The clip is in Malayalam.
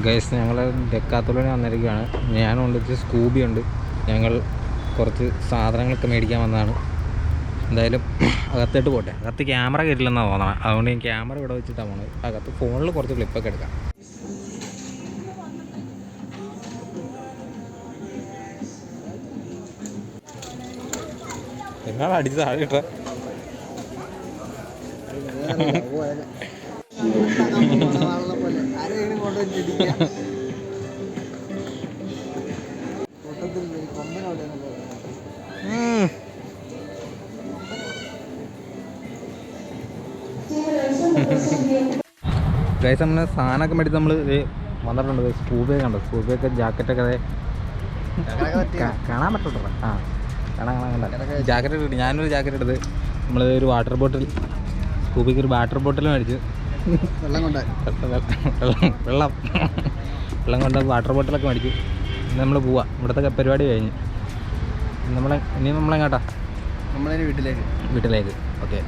ഗൈസ് ഞങ്ങൾ ഡെക്കാത്തുള്ളിന് വന്നിരിക്കുകയാണ്. ഞാനുണ്ട്, സ്കൂബി ഉണ്ട്. ഞങ്ങൾ കുറച്ച് സാധനങ്ങളൊക്കെ മേടിക്കാൻ വന്നതാണ്. എന്തായാലും അകത്തോട്ട് പോട്ടെ. അകത്ത് ക്യാമറ കയറ്റില്ലെന്നാണ് തോന്നണം. അതുകൊണ്ട് ഞാൻ ക്യാമറ ഇവിടെ വെച്ചിട്ടാണ് പോകുന്നത്. അകത്ത് ഫോണിൽ കുറച്ച് ക്ലിപ്പൊക്കെ എടുക്കാം. എന്നാണ് അടിച്ച് താഴെ ഇട്ട ഗൈസ് നമ്മൾ സാധനമൊക്കെ മേടിച്ച് നമ്മൾ വന്നിട്ടുണ്ട്. സ്കൂബയൊക്കെ ഉണ്ട്. സ്കൂബയൊക്കെ ജാക്കറ്റൊക്കെ കാണാൻ പറ്റുള്ളൂ. ആ കാണാൻ ജാക്കറ്റ് എടുത്ത് ഞാനൊരു ജാക്കറ്റ് എടുത്ത് നമ്മൾ ഒരു വാട്ടർ ബോട്ടിൽ സ്കൂബിക്ക് ഒരു വാട്ടർ ബോട്ടിൽ മേടിച്ച് വെള്ളം കൊണ്ട് വാട്ടർ ബോട്ടിലൊക്കെ മേടിച്ചു. ഇന്ന് നമ്മൾ പോവാം. ഇവിടുത്തെ പരിപാടി കഴിഞ്ഞ് ഇനി നമ്മളെങ്ങോട്ടാ? നമ്മളതിന് വീട്ടിലേക്ക്. ഓക്കെ.